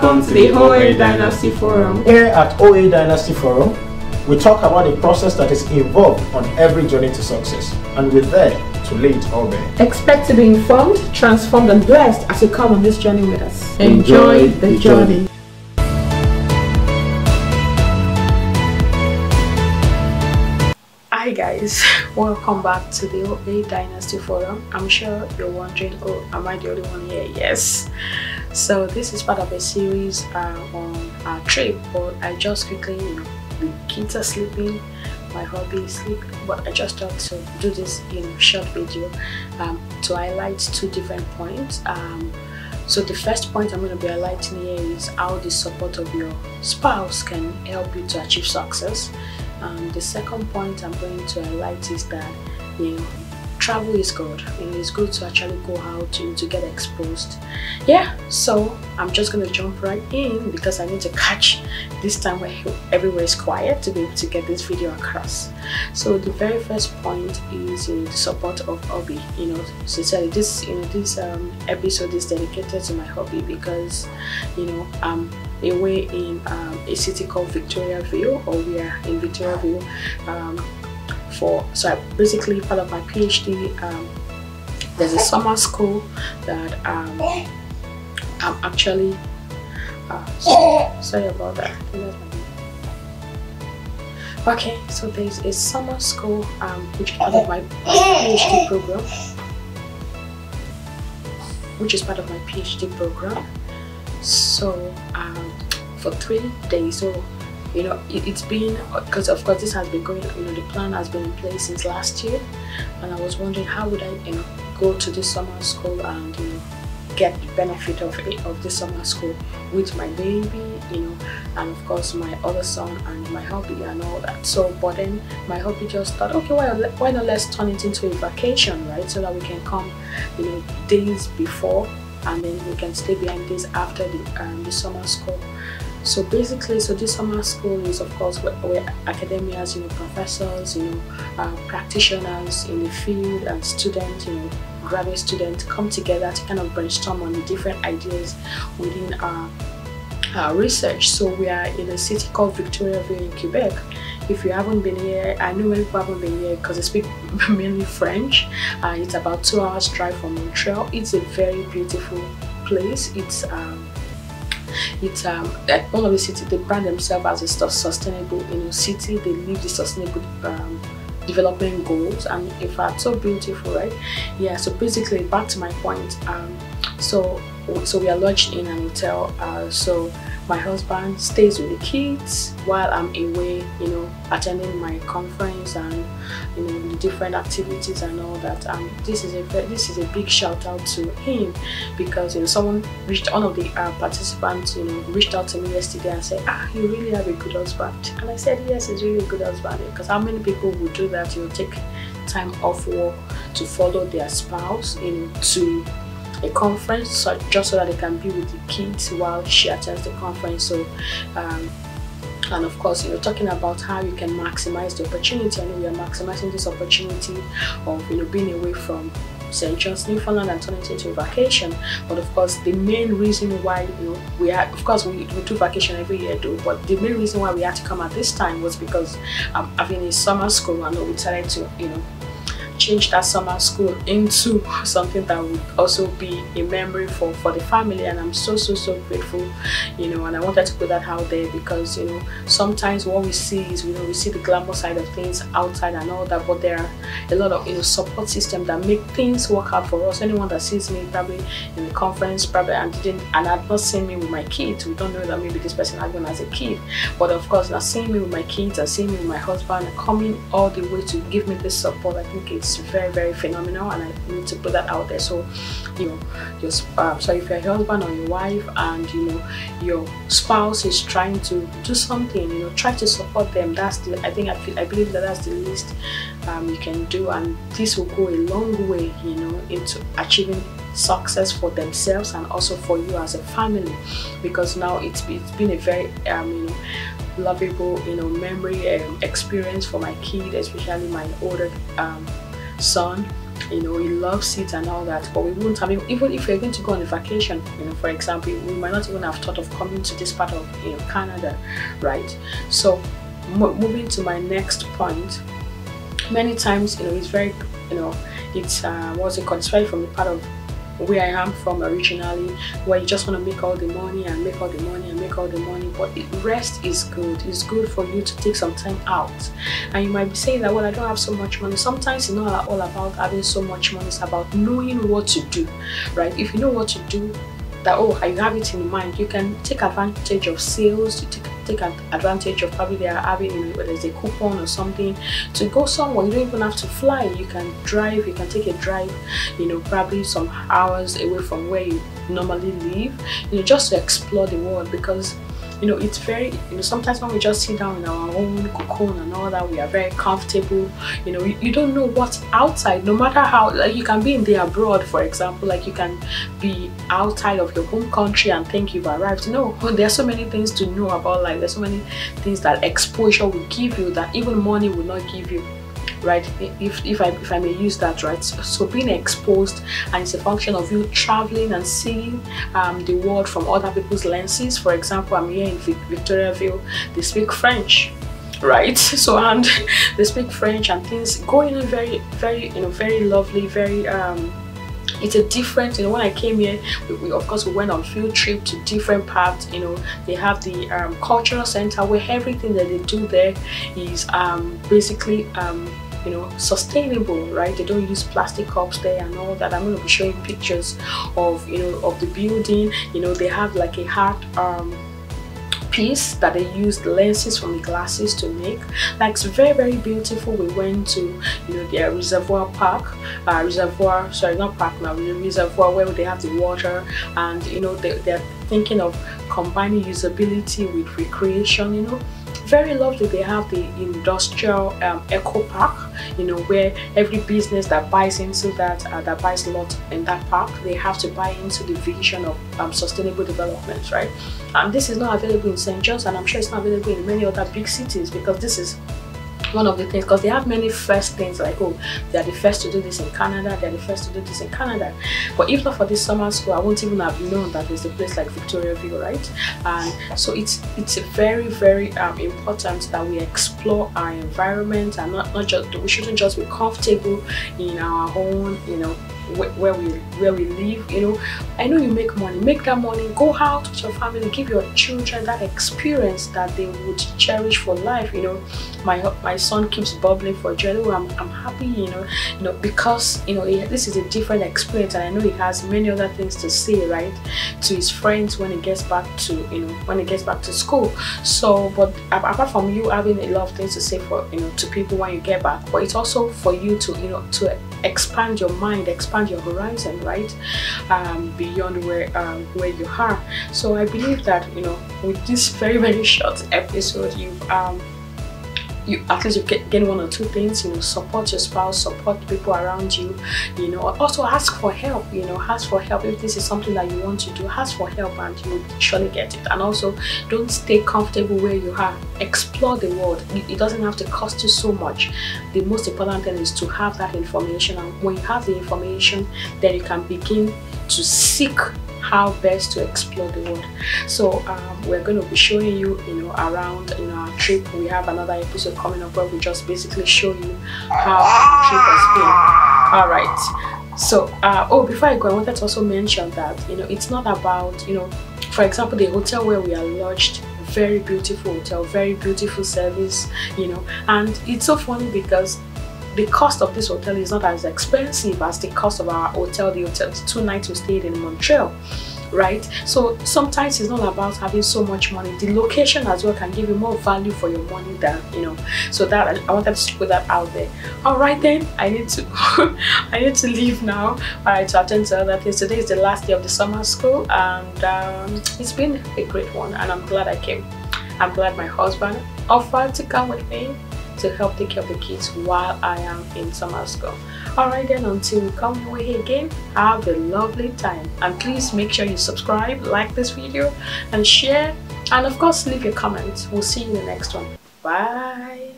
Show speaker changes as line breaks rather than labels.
Welcome to the OA-Dynasty Forum.
Here at OA-Dynasty Forum, we talk about the process that is involved on every journey to success, and we're there to lay it all bare.
Expect to be informed, transformed, and blessed as you come on this journey with us.
Enjoy the journey.
Hi guys, welcome back to the OA-Dynasty Forum. I'm sure you're wondering, oh, am I the only one here? Yes. So this is part of a series on our trip, but I just quickly, the kids are sleeping, my hubby is sleeping, but I just thought to do this short video to highlight two different points. So the first point I'm going to be highlighting here is how the support of your spouse can help you to achieve success. The second point I'm going to highlight is that travel is good. It's good to actually go out to get exposed. Yeah, so I'm just going to jump right in because I need to catch this time where everywhere is quiet to be able to get this video across. So the very first point is the support of hobby. Sincerely, this episode is dedicated to my hobby because I'm away in a city called Victoriaville, or we are in Victoriaville. So I basically, part of my PhD, there's a summer school that I'm actually sorry about that. Okay, so there's a summer school which is part of my PhD program, So for 3 days, so it's been, because of course this has been going, the plan has been in place since last year, and I was wondering how would I go to this summer school and get the benefit of this summer school with my baby, and of course my other son and my hubby and all that. So but then my hubby just thought, okay, why not let's turn it into a vacation, right, so that we can come days before and then we can stay behind days after the summer school. So basically, this summer school is of course where academics, professors, practitioners in the field and students, graduate students come together to kind of brainstorm on the different ideas within our research. So we are in a city called Victoriaville in Quebec. If you haven't been here, I know many people haven't been here because they speak mainly French. It's about 2 hours drive from Montreal. It's a very beautiful place. It's like one of the cities, they brand themselves as a sustainable city. They live the sustainable development goals, and in fact so beautiful, right? Yeah, so basically back to my point, so we are lodged in an hotel. So my husband stays with the kids while I'm away, attending my conference and the different activities and all that. This is a big shout out to him because one of the participants reached out to me yesterday and said, you really have a good husband. And I said, yes, he's really a good husband, because how many people would do that? Take time off work to follow their spouse to a conference, just so that they can be with the kids while she attends the conference. So and of course, talking about how you can maximize the opportunity. I know we are maximizing this opportunity of being away from St. John's, Newfoundland, and turning it into a vacation. But of course, the main reason why we are, of course, we do vacation every year though, but the main reason why we had to come at this time was because having a summer school, and we decided to change that summer school into something that would also be a memory for the family. And I'm so grateful, and I wanted to put that out there because sometimes what we see is we see the glamour side of things outside and all that, but there are a lot of support systems that make things work out for us. Anyone that sees me probably in the conference and had not seen me with my kids, we don't know that maybe this person had gone as a kid, but of course now seeing me with my kids and seeing me with my husband coming all the way to give me this support, I think it's very phenomenal, and I need to put that out there. So so if you're a husband or your wife and your spouse is trying to do something, try to support them. I believe that's the least you can do, and this will go a long way into achieving success for themselves and also for you as a family, because now it's been a very lovable memory experience for my kid, especially my older son, you know, he loves it and all that, but we wouldn't have, even if we're going to go on a vacation, you know, for example, we might not even have thought of coming to this part of, you know, Canada, right? So moving to my next point, many times, you know, it's very, you know, it's what's it called, it's very from the part of where I am from originally, where you just want to make all the money and make all the money and make all the money, but rest is good. It's good for you to take some time out. And you might be saying that, well, I don't have so much money. Sometimes it's not all about having so much money, it's about knowing what to do, right? If you know what to do, that, oh, you have it in mind, you can take advantage of sales, you take advantage of probably they are having, you know, whether it's a coupon or something to go somewhere. You don't even have to fly, you can drive, you can take a drive, you know, probably some hours away from where you normally live, you know, just to explore the world. Because, you know, it's very, you know, sometimes when we just sit down in our own cocoon and all that, we are very comfortable, you know, you don't know what's outside. No matter how, like, you can be in the abroad, for example, like you can be outside of your home country and think you've arrived. No, there are so many things to know about life. There's so many things that exposure will give you that even money will not give you, right? If I may use that, right? So being exposed, and it's a function of you traveling and seeing the world from other people's lenses. For example, I'm here in Victoriaville, they speak French, right? So, and they speak French and things going on very, very, you know, very lovely, very it's a different, you know, when I came here, we of course we went on field trip to different parts. You know, they have the cultural center where everything that they do there is basically you know, sustainable, right? They don't use plastic cups there and all that. I'm going to be showing pictures of, you know, of the building. You know, they have like a heart piece that they used lenses from the glasses to make. Like, it's very, very beautiful. We went to, you know, their reservoir where they have the water, and, you know, they're thinking of combining usability with recreation, you know. Very lovely. They have the industrial eco park, you know, where every business that buys into that, that buys a lot in that park, they have to buy into the vision of sustainable development, right? And this is not available in St. John's, and I'm sure it's not available in many other big cities, because this is one of the things, because they have many first things, like, oh, they are the first to do this in Canada, they're the first to do this in Canada. But if not for this summer school, I won't even have known that there's a place like Victoriaville, right? And so it's very, very important that we explore our environment, and not just, we shouldn't just be comfortable in our own, you know, where we live. You know, I know you make money, make that money, go out with your family, give your children that experience that they would cherish for life. You know, my son keeps bubbling for joy. Oh, I'm happy, you know, because, you know, this is a different experience, and I know he has many other things to say, right, to his friends when he gets back to, you know, when he gets back to school. So, but apart from you having a lot of things to say for, you know, to people when you get back, but it's also for you to, you know, to expand your mind, expand your horizon, right, beyond where you are. So I believe that, you know, with this very, very short episode, you at least you get one or two things. You know, support your spouse, support people around you. You know, also ask for help. You know, ask for help if this is something that you want to do. Ask for help, and you will surely get it. And also, don't stay comfortable where you are. Explore the world. It doesn't have to cost you so much. The most important thing is to have that information, and when you have the information, then you can begin to seek how best to explore the world. So we're going to be showing you, you know, around in our trip. We have another episode coming up where we just basically show you how our trip has been. All right. So oh, before I go, I wanted to also mention that, you know, it's not about, you know, for example, the hotel where we are lodged, very beautiful hotel, very beautiful service, you know, and it's so funny because the cost of this hotel is not as expensive as the cost of our hotel, the 2 nights we stayed in Montreal, right? So sometimes it's not about having so much money. The location as well can give you more value for your money than, you know. So that I wanted to put that out there. All right, then I need to I need to leave now. All right, to attend to other things. Today is the last day of the summer school, and it's been a great one, and I'm glad I came. I'm glad my husband offered to come with me to help take care of the kids while I am in summer school. Alright then, until we come your way again, have a lovely time, and please make sure you subscribe, like this video, and share, and of course leave your comments. We'll see you in the next one. Bye.